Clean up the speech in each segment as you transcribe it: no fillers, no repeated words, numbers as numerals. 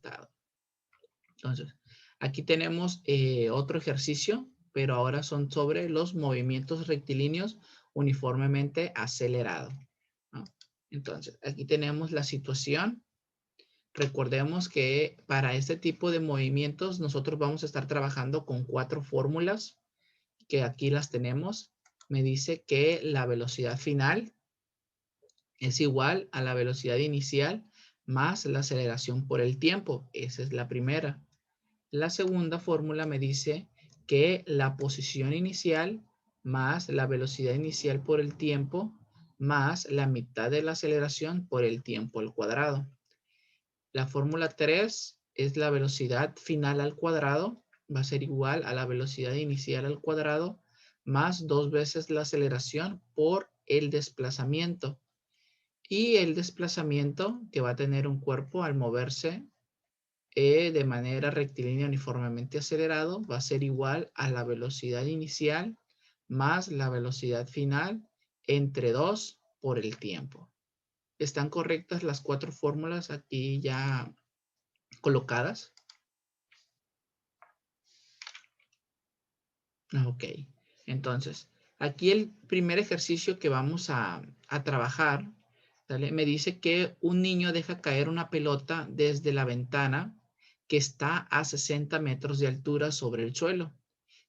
estado. Entonces, aquí tenemos otro ejercicio, pero ahora son sobre los movimientos rectilíneos uniformemente acelerados, ¿no? Entonces, aquí tenemos la situación. Recordemos que para este tipo de movimientos nosotros vamos a estar trabajando con 4 fórmulas, que aquí las tenemos. Me dice que la velocidad final es igual a la velocidad inicial más la aceleración por el tiempo. Esa es la primera. La segunda fórmula me dice que la posición inicial más la velocidad inicial por el tiempo más la mitad de la aceleración por el tiempo al cuadrado. La fórmula 3 es la velocidad final al cuadrado. Va a ser igual a la velocidad inicial al cuadrado más 2 veces la aceleración por el desplazamiento. Y el desplazamiento que va a tener un cuerpo al moverse de manera rectilínea uniformemente acelerado va a ser igual a la velocidad inicial más la velocidad final entre 2 por el tiempo. ¿Están correctas las 4 fórmulas aquí ya colocadas? Ok, entonces, aquí el primer ejercicio que vamos a trabajar, ¿vale? Me dice que un niño deja caer una pelota desde la ventana que está a 60 metros de altura sobre el suelo.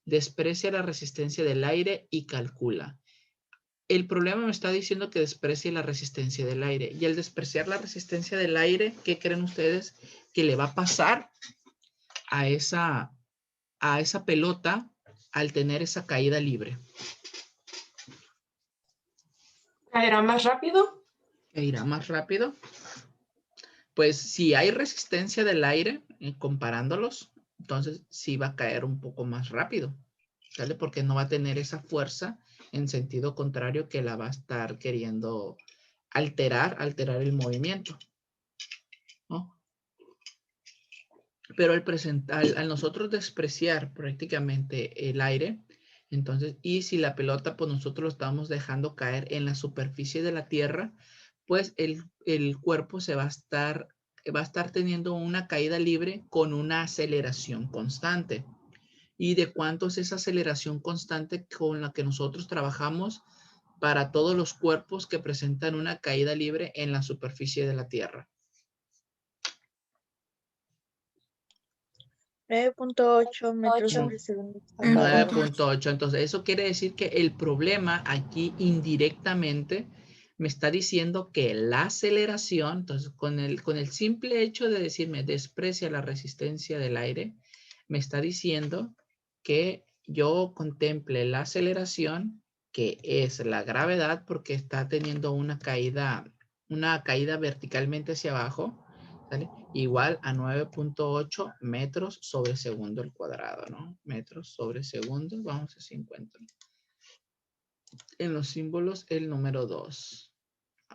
Desprecia la resistencia del aire y calcula. El problema me está diciendo que desprecie la resistencia del aire. Y al despreciar la resistencia del aire, ¿qué creen ustedes que le va a pasar a esa pelota al tener esa caída libre? ¿Caerá más rápido? ¿Irá más rápido? Pues si hay resistencia del aire, comparándolos, entonces sí va a caer un poco más rápido, ¿sale? Porque no va a tener esa fuerza en sentido contrario que la va a estar queriendo alterar el movimiento, ¿no? Pero al nosotros despreciar prácticamente el aire, entonces, y si la pelota, pues nosotros lo estamos dejando caer en la superficie de la tierra, pues el cuerpo va a estar teniendo una caída libre con una aceleración constante. ¿Y de cuánto es esa aceleración constante con la que nosotros trabajamos para todos los cuerpos que presentan una caída libre en la superficie de la tierra? 9.8 metros sobre segundo. 9.8. Entonces, eso quiere decir que el problema aquí indirectamente me está diciendo que la aceleración, entonces con el simple hecho de decirme desprecia la resistencia del aire, me está diciendo que yo contemple la aceleración, que es la gravedad, porque está teniendo una caída verticalmente hacia abajo, ¿sale? Igual a 9.8 metros sobre segundo al cuadrado, ¿no? Metros sobre segundo, vamos a ver si encuentro. En los símbolos, el número 2.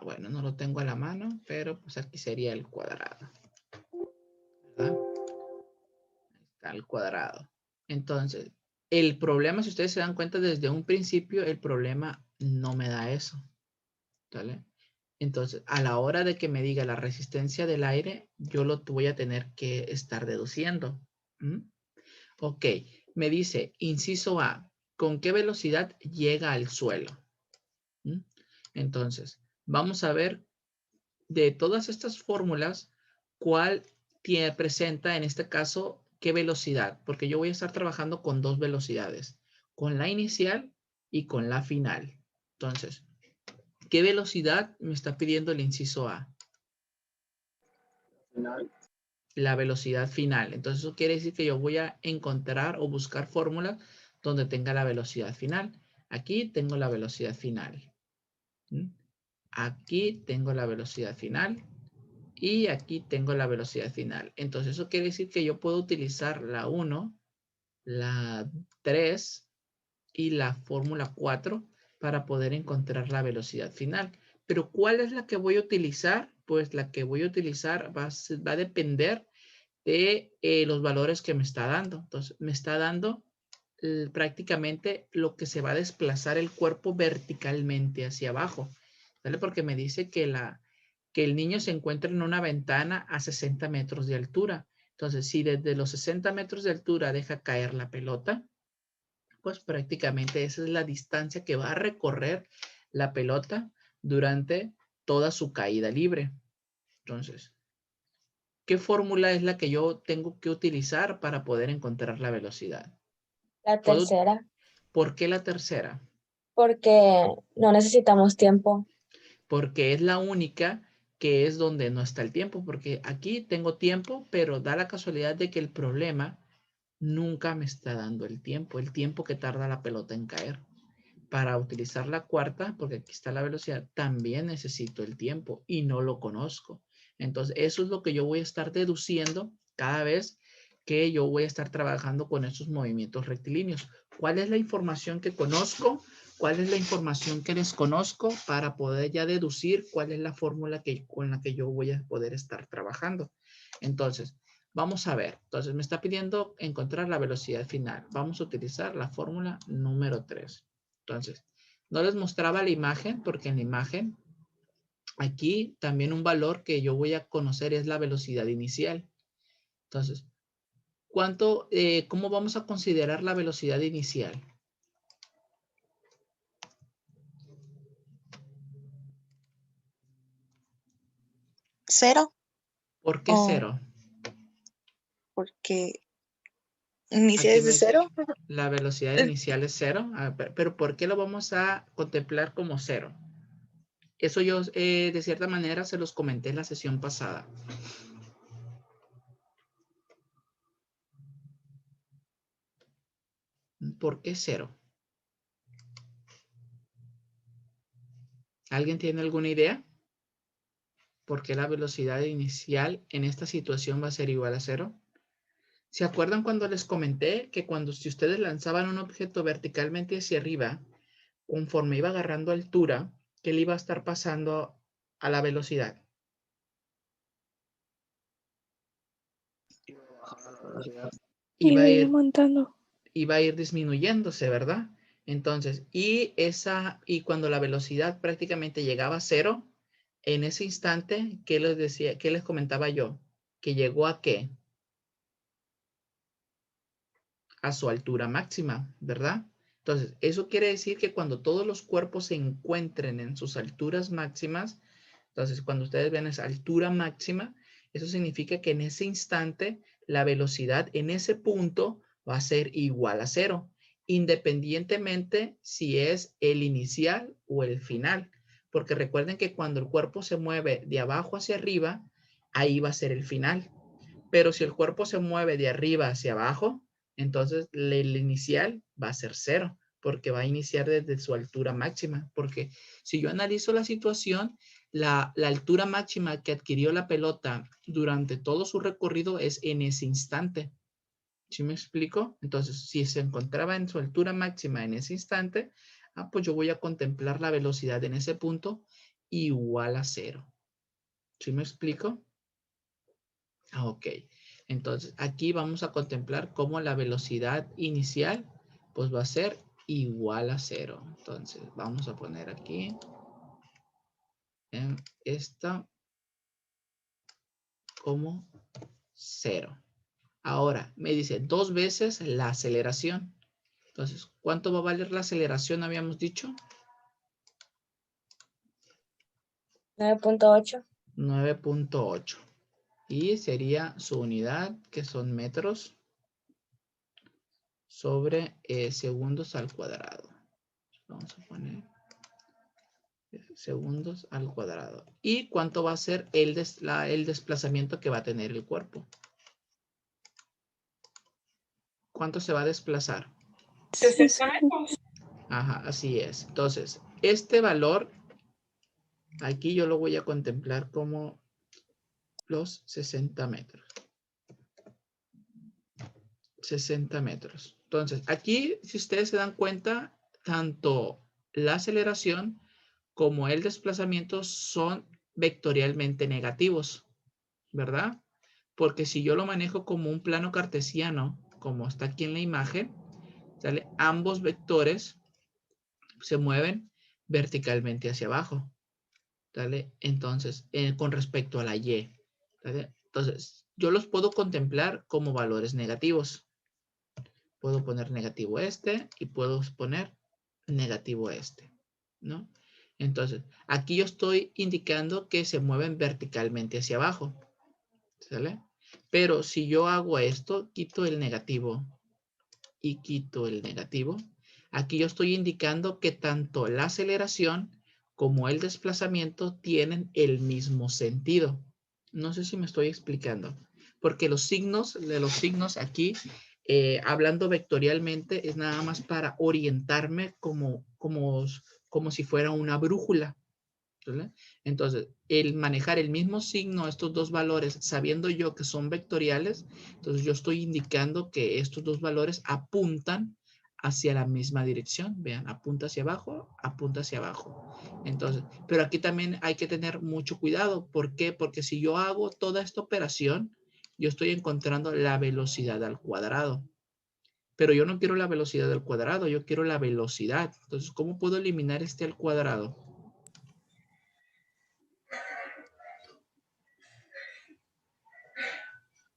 Bueno, no lo tengo a la mano, pero pues aquí sería el cuadrado, ¿verdad? Ahí está el cuadrado. Entonces, el problema, si ustedes se dan cuenta desde un principio, el problema no me da eso, ¿vale? Entonces, a la hora de que me diga la resistencia del aire, yo lo voy a tener que estar deduciendo. ¿Mm? Ok, me dice, inciso A, ¿con qué velocidad llega al suelo? ¿Mm? Entonces, vamos a ver de todas estas fórmulas, ¿cuál presenta en este caso qué velocidad? Porque yo voy a estar trabajando con 2 velocidades, con la inicial y con la final. Entonces, ¿qué velocidad me está pidiendo el inciso A? Final. La velocidad final. Entonces, eso quiere decir que yo voy a encontrar o buscar fórmulas donde tenga la velocidad final. Aquí tengo la velocidad final. ¿Mm? Aquí tengo la velocidad final. Y aquí tengo la velocidad final. Entonces, eso quiere decir que yo puedo utilizar la 1, la 3 y la fórmula 4 para poder encontrar la velocidad final. Pero ¿cuál es la que voy a utilizar? Pues la que voy a utilizar va a depender de los valores que me está dando. Entonces, me está dando prácticamente lo que se va a desplazar el cuerpo verticalmente hacia abajo, ¿vale? Porque me dice que que el niño se encuentra en una ventana a 60 metros de altura. Entonces, si desde los 60 metros de altura deja caer la pelota, pues prácticamente esa es la distancia que va a recorrer la pelota durante toda su caída libre. Entonces, ¿qué fórmula es la que yo tengo que utilizar para poder encontrar la velocidad? La tercera, ¿Por qué la tercera? porque no necesitamos tiempo. Porque es la única que es donde no está el tiempo, porque aquí tengo tiempo, pero da la casualidad de que el problema nunca me está dando el tiempo que tarda la pelota en caer. Para utilizar la cuarta, porque aquí está la velocidad, también necesito el tiempo y no lo conozco. Entonces, eso es lo que yo voy a estar deduciendo cada vez que yo voy a estar trabajando con estos movimientos rectilíneos. ¿Cuál es la información que conozco? ¿Cuál es la información que desconozco para poder ya deducir cuál es la fórmula con la que yo voy a poder estar trabajando? Entonces, vamos a ver. Entonces, me está pidiendo encontrar la velocidad final. Vamos a utilizar la fórmula número 3. Entonces, no les mostraba la imagen porque en la imagen, aquí también un valor que yo voy a conocer es la velocidad inicial. Entonces, ¿cómo vamos a considerar la velocidad inicial? ¿Cero? ¿Por qué Oh. 0? Porque inicia Aquí desde me dice, cero. la velocidad inicial es 0. Pero ¿por qué lo vamos a contemplar como 0? Eso yo, de cierta manera, se los comenté en la sesión pasada. ¿Por qué 0? ¿Alguien tiene alguna idea? ¿Por qué la velocidad inicial en esta situación va a ser igual a 0? ¿Se acuerdan cuando les comenté que si ustedes lanzaban un objeto verticalmente hacia arriba, conforme iba agarrando altura, ¿qué le iba a estar pasando a la velocidad? Iba a ir aumentando. Iba a ir disminuyéndose, ¿verdad? Entonces, y cuando la velocidad prácticamente llegaba a 0, en ese instante, ¿qué les decía? ¿Qué les comentaba yo? Que llegó a ¿qué? A su altura máxima, ¿verdad? Entonces, eso quiere decir que cuando todos los cuerpos se encuentren en sus alturas máximas, entonces cuando ustedes ven esa altura máxima, eso significa que en ese instante la velocidad en ese punto va a ser igual a 0, independientemente si es el inicial o el final. Porque recuerden que cuando el cuerpo se mueve de abajo hacia arriba, ahí va a ser el final. Pero si el cuerpo se mueve de arriba hacia abajo, entonces el inicial va a ser 0, porque va a iniciar desde su altura máxima. Porque si yo analizo la situación, la altura máxima que adquirió la pelota durante todo su recorrido es en ese instante. ¿Sí me explico? Entonces, si se encontraba en su altura máxima en ese instante, pues yo voy a contemplar la velocidad en ese punto igual a 0. ¿Sí me explico? Ok. Entonces, aquí vamos a contemplar cómo la velocidad inicial pues va a ser igual a 0. Entonces, vamos a poner aquí en esta como 0. Ahora, me dice 2 veces la aceleración. Entonces, ¿cuánto va a valer la aceleración? Habíamos dicho. 9.8. 9.8. Y sería su unidad, que son metros sobre segundos al cuadrado. Vamos a poner segundos al cuadrado. ¿Y cuánto va a ser el desplazamiento que va a tener el cuerpo? ¿Cuánto se va a desplazar? 60 metros. Ajá, así es. Entonces, este valor, aquí yo lo voy a contemplar como los 60 metros. 60 metros. Entonces, aquí, si ustedes se dan cuenta, tanto la aceleración como el desplazamiento son vectorialmente negativos, ¿verdad? Porque si yo lo manejo como un plano cartesiano, como está aquí en la imagen, ¿sale? Ambos vectores se mueven verticalmente hacia abajo. ¿Vale? Entonces, con respecto a la Y, ¿vale? Entonces, yo los puedo contemplar como valores negativos. Puedo poner negativo este y puedo poner negativo este, ¿no? Entonces, aquí yo estoy indicando que se mueven verticalmente hacia abajo, ¿sale? Pero si yo hago esto, quito el negativo y quito el negativo, aquí yo estoy indicando que tanto la aceleración como el desplazamiento tienen el mismo sentido. No sé si me estoy explicando, porque los signos aquí, hablando vectorialmente, es nada más para orientarme como si fuera una brújula, ¿vale? Entonces, el manejar el mismo signo, estos dos valores, sabiendo yo que son vectoriales, entonces yo estoy indicando que estos dos valores apuntan hacia la misma dirección. Vean, apunta hacia abajo, apunta hacia abajo. Entonces, pero aquí también hay que tener mucho cuidado. ¿Por qué? Porque si yo hago toda esta operación, yo estoy encontrando la velocidad al cuadrado. Pero yo no quiero la velocidad al cuadrado, yo quiero la velocidad. Entonces, ¿cómo puedo eliminar este al cuadrado?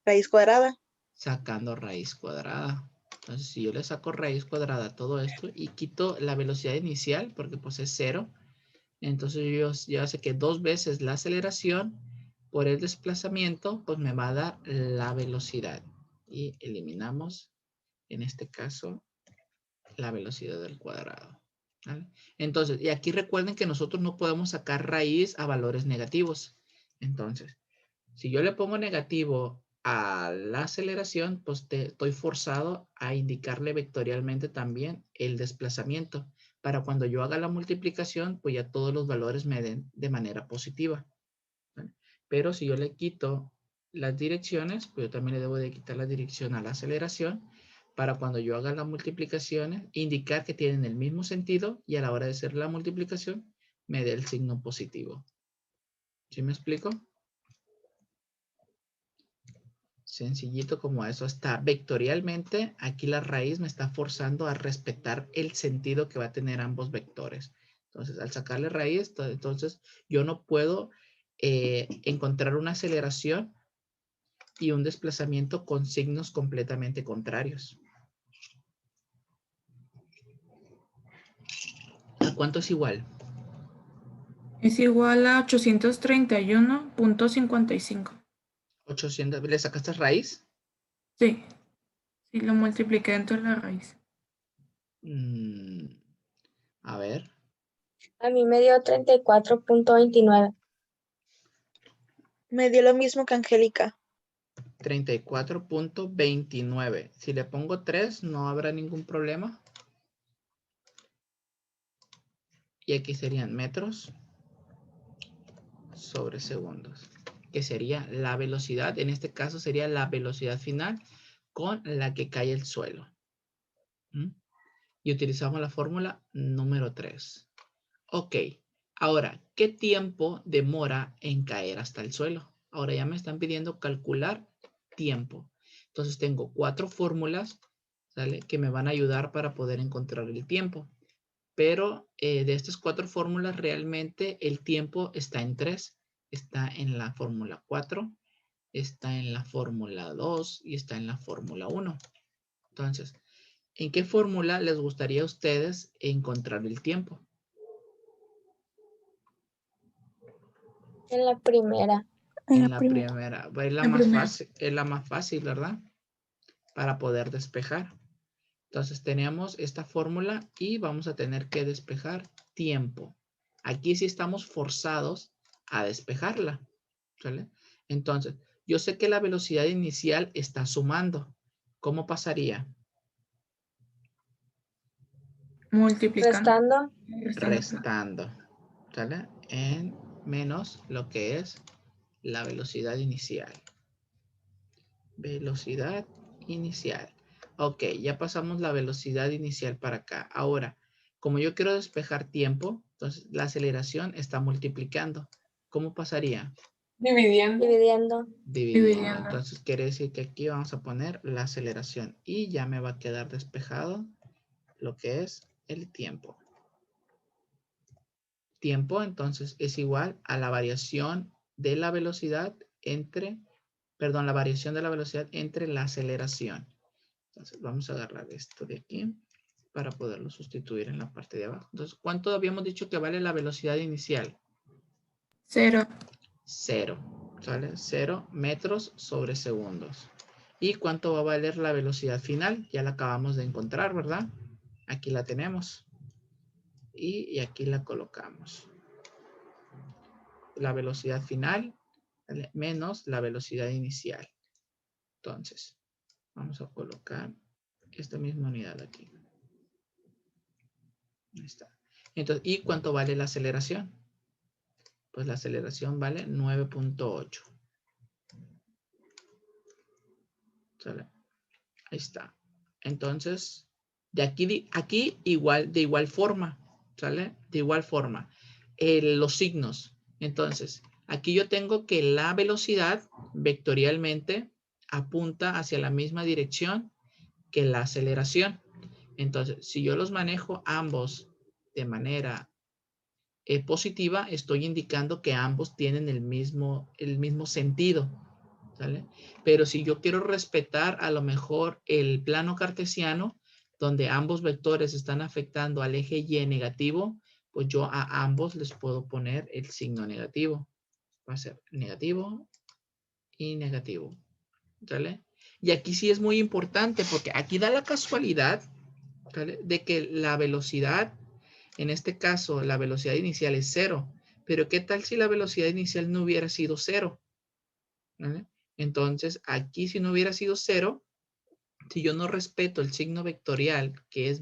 Raíz cuadrada. Sacando raíz cuadrada. Entonces, si yo le saco raíz cuadrada a todo esto y quito la velocidad inicial, porque pues es 0, entonces yo ya sé que 2 veces la aceleración por el desplazamiento, pues me va a dar la velocidad. Y eliminamos, en este caso, la velocidad del cuadrado, ¿vale? Entonces, y aquí recuerden que nosotros no podemos sacar raíz a valores negativos. Entonces, si yo le pongo negativo a la aceleración, pues estoy forzado a indicarle vectorialmente también el desplazamiento. Para cuando yo haga la multiplicación, pues ya todos los valores me den de manera positiva, ¿vale? Pero si yo le quito las direcciones, pues yo también le debo de quitar la dirección a la aceleración para cuando yo haga las multiplicaciones, indicar que tienen el mismo sentido y a la hora de hacer la multiplicación, me dé el signo positivo. ¿Sí me explico? Sencillito como eso. Está vectorialmente, aquí la raíz me está forzando a respetar el sentido que va a tener ambos vectores. Entonces, al sacarle raíz, entonces yo no puedo encontrar una aceleración y un desplazamiento con signos completamente contrarios. ¿A cuánto es igual? Es igual a 831.55. 800. ¿Le sacaste raíz? Sí, sí lo multipliqué entre la raíz. A ver. A mí me dio 34.29. Me dio lo mismo que Angélica. 34.29. Si le pongo 3, no habrá ningún problema. Y aquí serían metros sobre segundos, que sería la velocidad. En este caso sería la velocidad final con la que cae el suelo. Y utilizamos la fórmula número 3. Ok. Ahora, ¿qué tiempo demora en caer hasta el suelo? Ahora ya me están pidiendo calcular tiempo. Entonces tengo 4 fórmulas, ¿sale?, que me van a ayudar para poder encontrar el tiempo. Pero de estas 4 fórmulas realmente el tiempo está en 3. Está en la fórmula 4, está en la fórmula 2 y está en la fórmula 1. Entonces, ¿en qué fórmula les gustaría a ustedes encontrar el tiempo? En la primera. En la primera. Es la más fácil, es la más fácil, ¿verdad? Para poder despejar. Entonces tenemos esta fórmula y vamos a tener que despejar tiempo. Aquí sí estamos forzados a despejarla, ¿sale? Entonces, yo sé que la velocidad inicial está sumando. ¿Cómo pasaría? Multiplicando. Restando, ¿sale? En menos lo que es la velocidad inicial. Velocidad inicial. Ok, ya pasamos la velocidad inicial para acá. Ahora, como yo quiero despejar tiempo, entonces la aceleración está multiplicando. ¿Cómo pasaría? Dividiendo. Dividiendo. Dividiendo. Entonces quiere decir que aquí vamos a poner la aceleración y ya me va a quedar despejado lo que es el tiempo. tiempo, entonces es igual a la variación de la velocidad entre, perdón, la variación de la velocidad entre la aceleración. Entonces vamos a agarrar esto de aquí para poderlo sustituir en la parte de abajo. Entonces, ¿cuánto habíamos dicho que vale la velocidad inicial? 0. 0, ¿sale? 0 metros sobre segundos. ¿Y cuánto va a valer la velocidad final? Ya la acabamos de encontrar, ¿verdad? Aquí la tenemos. Y aquí la colocamos. La velocidad final, ¿vale? Menos la velocidad inicial. Entonces, vamos a colocar esta misma unidad aquí. Ahí está. Entonces, ¿y cuánto vale la aceleración? Pues la aceleración vale 9.8. ¿Sale? Ahí está. Entonces, de aquí igual, de igual forma, ¿sale? De igual forma. Los signos. Entonces, aquí yo tengo que la velocidad vectorialmente apunta hacia la misma dirección que la aceleración. Entonces, si yo los manejo ambos de manera positiva, estoy indicando que ambos tienen el mismo sentido, ¿sale? Pero si yo quiero respetar a lo mejor el plano cartesiano, donde ambos vectores están afectando al eje Y negativo, pues yo a ambos les puedo poner el signo negativo. Va a ser negativo y negativo, ¿sale? Y aquí sí es muy importante porque aquí da la casualidad, ¿sale?, de que la velocidad, en este caso, la velocidad inicial es 0. Pero ¿qué tal si la velocidad inicial no hubiera sido 0? ¿Vale? Entonces, aquí si no hubiera sido 0, si yo no respeto el signo vectorial, que es